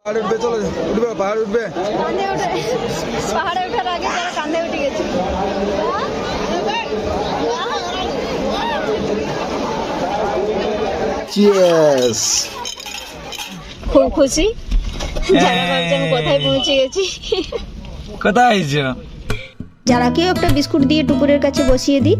পাহাড়ে উঠবে, চলো উঠবে, পাহাড়ে উঠবে। কাঁধে উঠে পাহাড়ে ওঠার আগে তারা কাঁধে উঠে গেছে। চিয়ার্স। খুব খুশি, যারা ভাবছে আমি কোথায় পৌঁছে গেছি। কোথায় আইছো? যারাকেও একটা বিস্কুট দিয়ে টুকুরের কাছে বসিয়ে দিই।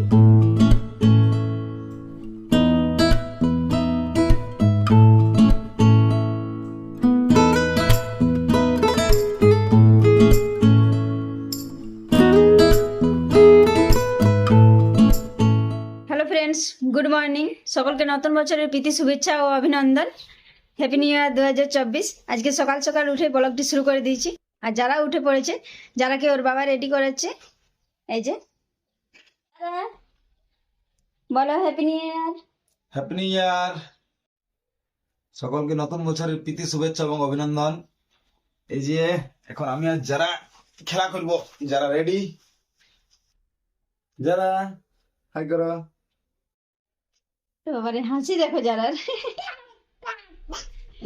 Hello friends, good morning. সকলকে নতুন বছরের প্রীতি শুভেচ্ছা ও অভিনন্দন। Happy new year 2024। আজকে সকাল সকাল উঠে ব্লগটি শুরু করে দিয়েছি। আর যারা উঠে পড়েছে, যারাকে ওর বাবা রেডি করেছে, এই যে বলো happy new year. Happy new year. সকলকে নতুন বছরের প্রীতি শুভেচ্ছা এবং অভিনন্দন। এই যে এখন আমি আর যারা খেলা খেলবো, যারা রেডি, যারা হাই করো। বাবারে হাসি দেখো যারা।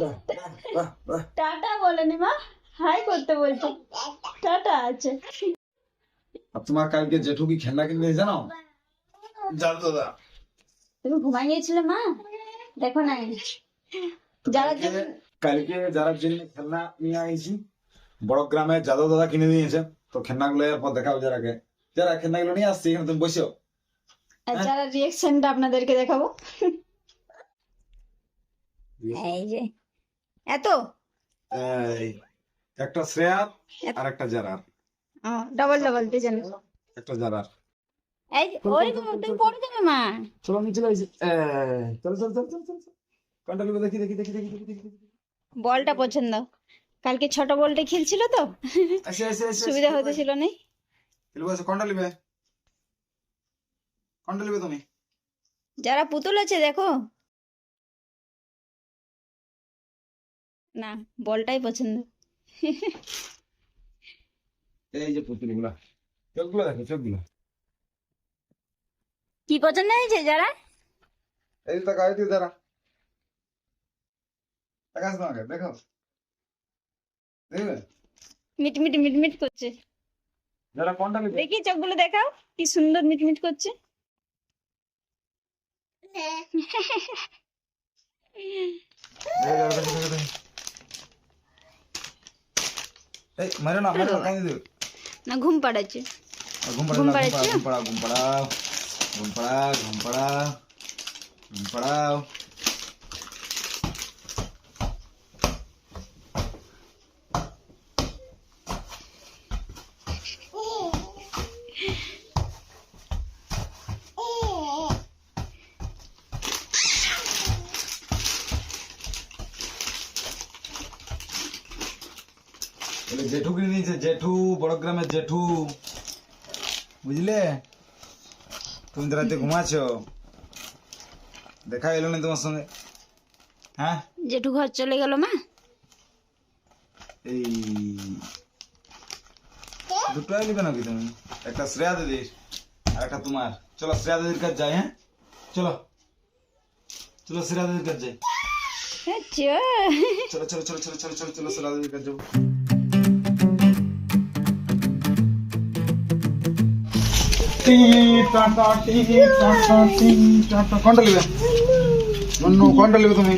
বাহ, বাহ, বাহ, বাহ। টাটা বলেনি মা, হাই করতে বলছে। টাটা আছে। আর তোমার কালকে জেঠু কি খেলনা কিনবে জানো? জানো দাদা। তুমি ঘুমাই গিয়েছিলে মা, দেখো নাই? যারা কালকে যারা জন্য খেলনা নিয়ে আইছি, বড় গ্রামে যাদব দাদা কিনে দিয়েছে। তো খেলনাগুলো এরপর দেখাও যারাকে, যারা খেলনাগুলো নিয়ে আসছে এখানে তুমি বসো। যারা রিয়েকশনটা আপনাদেরকে দেখাবো। এই যে এত এই একটা শ্রেয়া আর একটা জারার, ডবল ডবল দুজন। একটা জারার। এই যে ওরে বাবা, তুমি পড়ে যাবে মা। চলো নিচে চলে চলো চলো চলো চলো চলো। কোনটা লিবে? দেখি দেখি দেখি দেখি দেখি দেখি। বলটা পছন্দ। কালকে ছোট বলটা খেলছিল তো, আসে আসে আসে। সুবিধা হতেছিল না। লিবে কোনটা লিবে? কোনটা লিবে তুমি? যারা পুতুল আছে দেখো না, বলটাই পছন্দ। এই যে পুতুলগুলা, চোখগুলো দেখো, চোখগুলো। কি পছন্দ হয়েছে যারা? এই তো গাড়িতে যারা আকাশ না আগে দেখো, দেখবে মিটমিট মিটমিট করছে। যারা কোনটা লিবে? দেখি চোখগুলো দেখাও, কি সুন্দর মিটমিট করছে। এই মারো না, মারো কাই দিও না, ঘুম পাড়াচ্ছে। ঘুম ঘুম পাড়া, পাড়াচ্ছে? ঘুম পাড়া, ঘুম পাড়াও, ঘুম পাড়া, ঘুম পাড়া, ঘুম পাড়াও। জেঠু কিনে নিয়েছে, জেঠু, বড় গ্রামের জেঠু, বুঝলে? তুমি তো রাতে ঘুমাচ্ছো, দেখা এলো না তোমার সঙ্গে। হ্যাঁ, জেঠু ঘর চলে গেল মা। এই দুটো নিবে নাকি তুমি? একটা শ্রেয়া দিদির আর একটা তোমার। চলো শ্রেয়া দিদির কাছে যাই। হ্যাঁ চলো চলো, শ্রেয়া দিদির কাছে যাই। চলো চলো চলো চলো চলো চলো চলো, শ্রেয়া দিদির কাছে যাবো। কোনটা লিবে? কোনটা লিবে তুমি?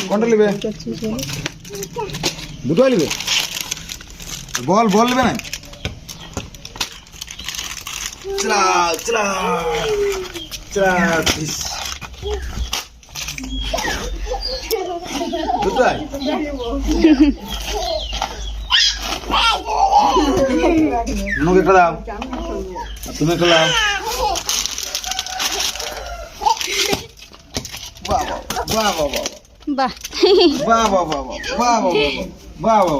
কোনটা লিবে? দুটো লিবে? বল বল লিবে না? চলা চলা চলা, দুটাই নুকে খেলাও, তুমি খেলাও। বাহ বাহ বাহ বাহ বাহ, বাহ বাহ বাহ বাহ বাহ বাহ বাহ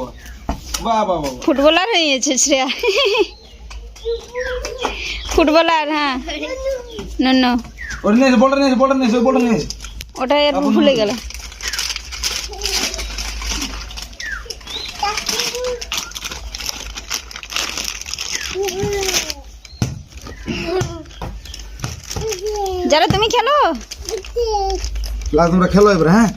বাহ বাহ বাহ। ফুটবলার হয়ে গেছে শ্রেয়া। ফুটবলার। হ্যাঁ নন্নু, ওটা নিয়েছে, বলটা নিয়েছে, বলটা নিয়েছে, ওই বলটা নিয়েছে। ওটাই আর ভুলে গেল। যারা তুমি খেলো, তোমরা খেলো এবার, হ্যাঁ?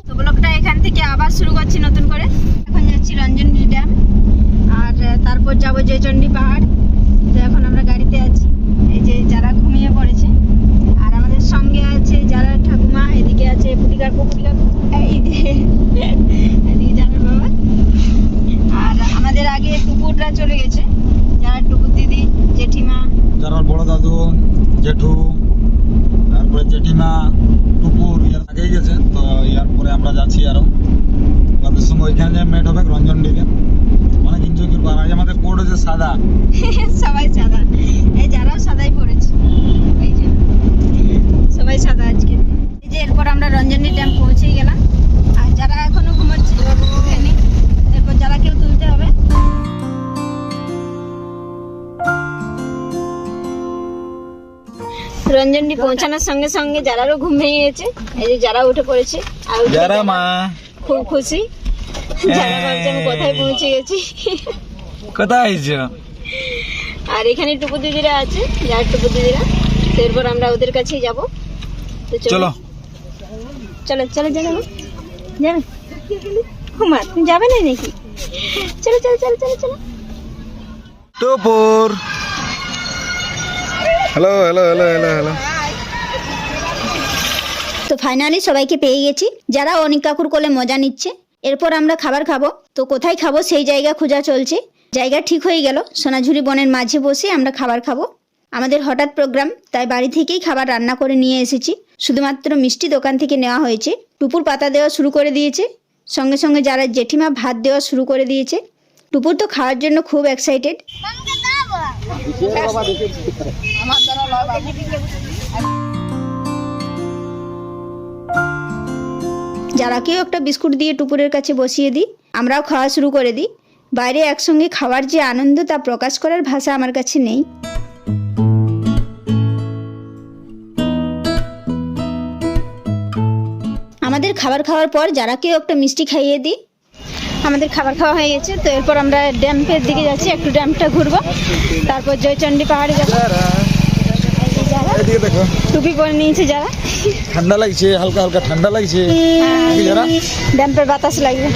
তো ব্লগটা এখান থেকে আবার শুরু করছি নতুন করে। এখন যাচ্ছি রঞ্জনডি ড্যাম, আর তারপর যাবো জয়চণ্ডী পাহাড়। তো এখন আমরা গাড়িতে আছি, এই যে যারা ঘুমিয়ে পড়েছে, আর আমাদের সঙ্গে আছে যারা ঠাকুমা, এদিকে আছে পুটিকার পুটিকা, এই যে এদিকে যারার বাবা, আর আমাদের আগে টুকুররা চলে গেছে, যারা টুকুর দিদি, জেঠিমা, যারা বড় দাদু, জেঠু, তারপরে জেঠিমা, টুকুর ইয়ার আগেই গেছে। তো ইয়ার পরে আমরা যাচ্ছি আরো আমাদের সঙ্গে ওইখানে যে মেট হবে রঞ্জনডিতে, অনেক এনজয় করবো। আর আজ আমাদের কোড হচ্ছে সাদা, সবাই সাদা, এই যারাও সাদাই পড়েছে, এই যে সবাই সাদা আজকে। এই যে এরপর আমরা রঞ্জনী ড্যাম পৌঁছেই গেলাম, আর যারা এখনো ঘুমাচ্ছে উঠে নি, এরপর যারা কেউ তুলতে হবে। রঞ্জনডি পৌঁছানোর সঙ্গে সঙ্গে যারারও ঘুম ভেঙে গেছে, এই যে যারা উঠে পড়েছে, আর উঠে যারা মা খুব খুশি, যারা ভাবছে আমি কোথায় পৌঁছে গেছি। কোথায় আইছো? আর এখানে টুকু দিদিরা আছে, যার টুকু দিদিরা, তো এরপর আমরা ওদের কাছেই যাবো। তো চলো চলো চলো যাবে যাবে হুমা, তুমি যাবে না নাকি? চলো চলো চলো চলো চলো। Tupur, hello hello hello hello hello. তো ফাইনালি সবাইকে পেয়ে গেছি, যারা অনেক কাকুর কোলে মজা নিচ্ছে। এরপর আমরা খাবার খাবো, তো কোথায় খাবো সেই জায়গা খোঁজা চলছে। জায়গা ঠিক হয়ে গেল, সোনাঝুরি বনের মাঝে বসে আমরা খাবার খাবো। আমাদের হঠাৎ প্রোগ্রাম, তাই বাড়ি থেকেই খাবার রান্না করে নিয়ে এসেছি। শুধুমাত্র মিষ্টি দোকান থেকে নেওয়া হয়েছে। টুপুর পাতা দেওয়া শুরু করে দিয়েছে, সঙ্গে সঙ্গে যারা জেঠিমা ভাত দেওয়া শুরু করে দিয়েছে। টুপুর তো খাওয়ার জন্য খুব এক্সাইটেড। যারাকেও একটা বিস্কুট দিয়ে টুপুরের কাছে বসিয়ে দিই, আমরাও খাওয়া শুরু করে দিই। বাইরে একসঙ্গে খাওয়ার যে আনন্দ, তা প্রকাশ করার ভাষা আমার কাছে নেই। আমাদের খাবার খাওয়ার পর যারাকেও একটা মিষ্টি খাইয়ে দিই। আমাদের খাবার খাওয়া হয়ে গেছে, তো এরপর আমরা ড্যামের দিকে যাচ্ছি, একটু ড্যামটা ঘুরবো, তারপর জয়চণ্ডী পাহাড়ে যাবো। এদিকে দেখো, টুপি পরে নিয়েছে যারা, ঠান্ডা লাগছে, হালকা হালকা ঠান্ডা লাগছে। যারা ড্যাম্পের বাতাস লাগবে।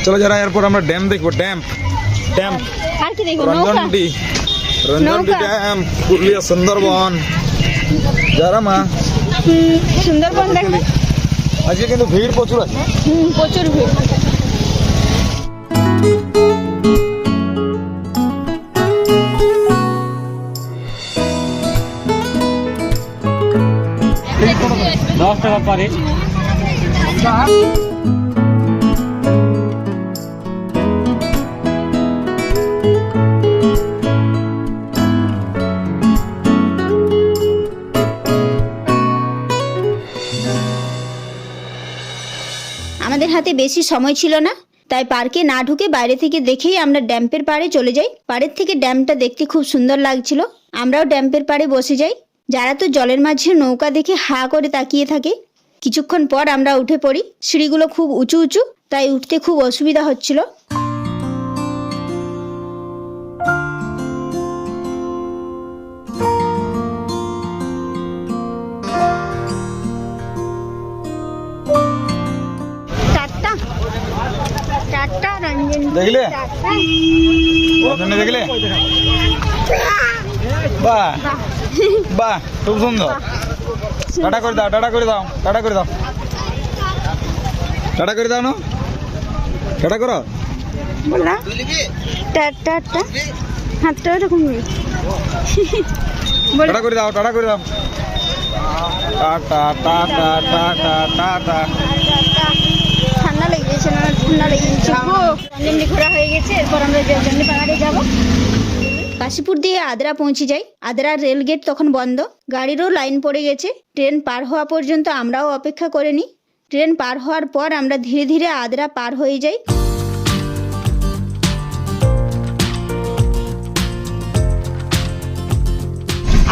চলো যারা, এরপর আমরা ড্যাম দেখবো। ড্যাম ড্যাম আর কি দেখবো? নৌকা। রঞ্জনডি, রঞ্জনডি ড্যাম, পুরুলিয়া, সুন্দরবন। যারা মা, সুন্দরবন দেখবে। আজকে কিন্তু ভিড় প্রচুর আছে। প্রচুর ভিড়। $10 পারে। আমাদের হাতে বেশি সময় ছিল না, তাই পার্কে না ঢুকে বাইরে থেকে দেখেই আমরা ড্যাম্পের পাড়ে চলে যাই। পাড়ের থেকে ড্যামটা দেখতে খুব সুন্দর লাগছিল, আমরাও ড্যাম্পের পাড়ে বসে যাই। যারা তো জলের মাঝে নৌকা দেখে হা করে তাকিয়ে থাকে। কিছুক্ষণ পর আমরা উঠে পড়ি। সিঁড়িগুলো খুব উঁচু উঁচু, তাই উঠতে খুব অসুবিধা হচ্ছিল। দেখলে রঞ্জনডি দেখলে? বাহ বাহ, খুব সুন্দর। টাটা করে দাও, টাটা করে দাও, টাটা করে দাও, টাটা করে দাও না, টাটা করো। বললা টাটা টাটা, হাতটা এরকম টাটা করে দাও, টাটা করে দাও, টাটা টাটা টাটা টাটা। ঠান্ডা লেগেছে না? ঠান্ডা লেগেছে। রঞ্জনডি ঘোরা হয়ে গেছে, এরপর আমরা জয়চণ্ডী পাহাড়ে যাব। কাশীপুর দিয়ে আদ্রা পৌঁছে যাই। আদ্রার রেল গেট তখন বন্ধ, গাড়িরও লাইন পড়ে গেছে। ট্রেন পার হওয়া পর্যন্ত আমরাও অপেক্ষা করে নিই। ট্রেন পার হওয়ার পর আমরা ধীরে ধীরে আদ্রা পার হয়ে যাই।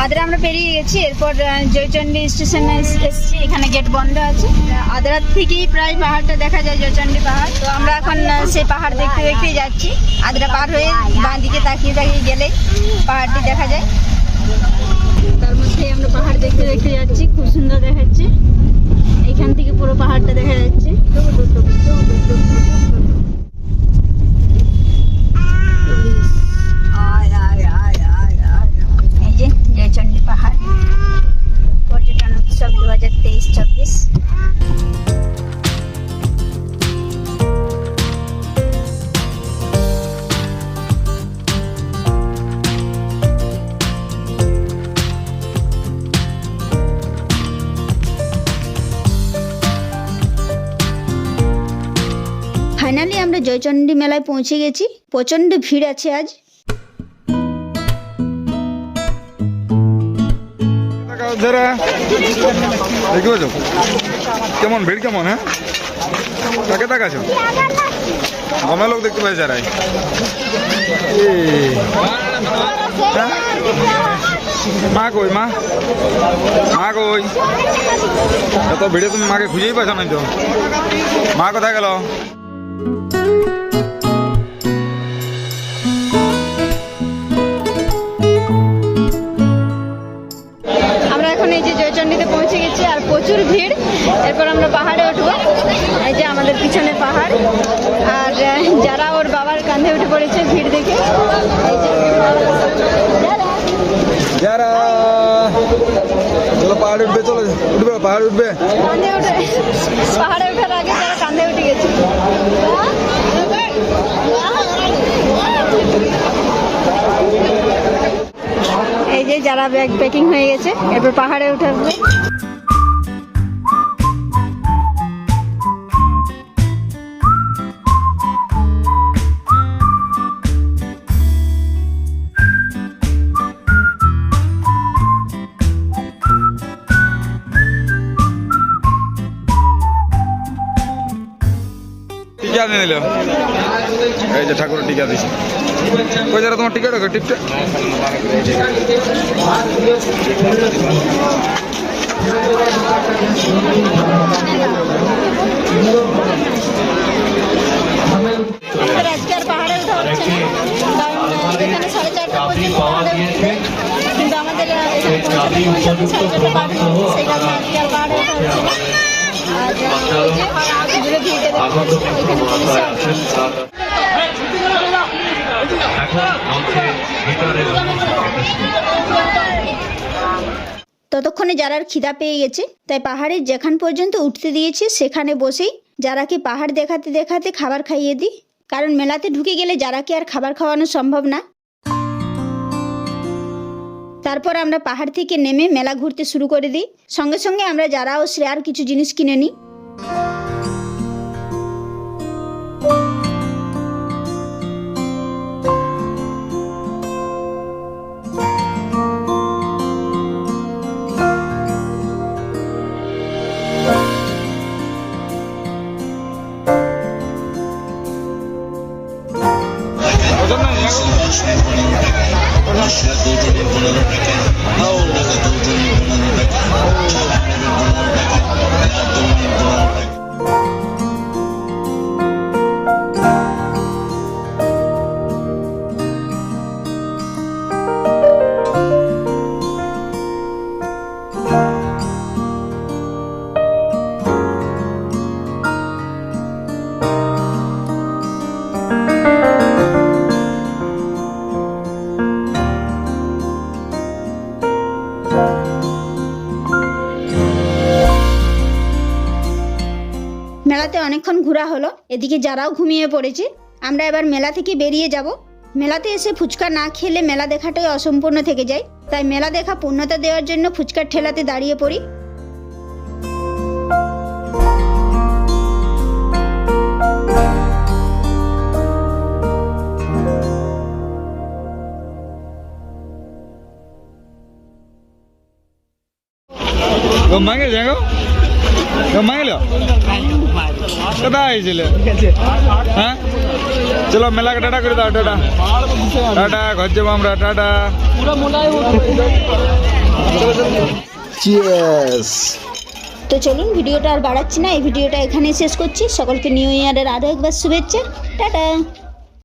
আদ্রা আমরা পেরিয়ে গেছি, এরপর জয়চণ্ডী স্টেশনে এসেছি। এখানে গেট বন্ধ আছে। আদ্রার থেকেই প্রায় পাহাড়টা দেখা যায়, জয়চণ্ডী পাহাড়। তো আমরা এখন সেই পাহাড় দেখতে দেখতেই যাচ্ছি। আদ্রা পার হয়ে বাঁ দিকে তাকিয়ে তাকিয়ে গেলে পাহাড়টি দেখা যায়। তার মধ্যে আমরা পাহাড় দেখতে দেখতে যাচ্ছি, খুব সুন্দর দেখাচ্ছে। এখান থেকে পুরো পাহাড়টা দেখা যাচ্ছে। এই যে জয়চণ্ডী পাহাড় পর্যটন উৎসব 2023-24। ফাইনালি আমরা জয়চণ্ডী মেলায় পৌঁছে গেছি। প্রচন্ড ভিড় আছে আজ। দেখতে পাচ্ছ কেমন ভিড়, কেমন? হ্যাঁ, কাকে তাকাছো? আমার লোক দেখতে পাই যারাই। মা কই? মা কই? এত ভিড়ে তুমি মাকে খুঁজেই পাচ্ছ না তো। মা কোথায় গেল? আমরা এখন এই যে জয়চণ্ডীতে পৌঁছে গেছি, আর প্রচুর ভিড়। এরপর আমরা পাহাড়ে উঠবো। এই যে আমাদের পিছনে পাহাড়, আর যারা ওর বাবার কাঁধে উঠে পড়েছে ভিড় দেখে। এই যে যারা পাহাড়ে উঠবে, চলো উঠবে, পাহাড়ে উঠবে। কাঁধে উঠে, পাহাড়ে ওঠার আগে যারা কাঁধে উঠে গেছে। এই যে যারা ব্যাগ প্যাকিং হয়ে গেছে, এরপর পাহাড়ে উঠে আসবে। টিকা নিয়ে নিল। এই যে ঠাকুরের টিকা দিছে। কই যারা তোমার টিকা রাখো? টিপটা আমাদের আজকে আর পাহাড়ে ওঠা হচ্ছে না, কারণ এখানে 4:30 পর্যন্ত পাহাড়ে উঠবে। কিন্তু আমাদের এখানে পৌঁছাতে 4:30 পার হয়ে যাবে, সেই কারণে আজকে আর পাহাড়ে ওঠা হচ্ছে না। আর এই যে দূরে ভিড়টা দেখতে পাচ্ছি, এখানে পুলিশে ততক্ষণে যারার খিদা পেয়ে গেছে, তাই পাহাড়ের যেখান পর্যন্ত উঠতে দিয়েছে সেখানে বসেই যারাকে পাহাড় দেখাতে দেখাতে খাবার খাইয়ে দিই। কারণ মেলাতে ঢুকে গেলে যারাকে আর খাবার খাওয়ানো সম্ভব না। তারপর আমরা পাহাড় থেকে নেমে মেলা ঘুরতে শুরু করে দিই। সঙ্গে সঙ্গে আমরা যারা ও শ্রেয়ার কিছু জিনিস কিনে নিই। মেলাতে অনেকক্ষণ ঘোরা হলো, এদিকে যারাও ঘুমিয়ে পড়েছে। আমরা এবার মেলা থেকে বেরিয়ে যাব। মেলাতে এসে ফুচকা না খেলে মেলা দেখাটাই অসম্পূর্ণ থেকে যায়, তাই মেলা দেখা পূর্ণতা দেওয়ার জন্য ফুচকার ঠেলাতে দাঁড়িয়ে পড়ি। মাগে যাগো মাগলো কোথায় হয়েছিল? হ্যাঁ চলো মেলাকে টাটা করে দাও, টাটা টাটা, ঘর যাবো আমরা, টাটা। চিয়ার্স। তো চলুন, ভিডিওটা আর বাড়াচ্ছি না, এই ভিডিওটা এখানেই শেষ করছি। সকলকে নিউ ইয়ারের আরও একবার শুভেচ্ছা। টাটা।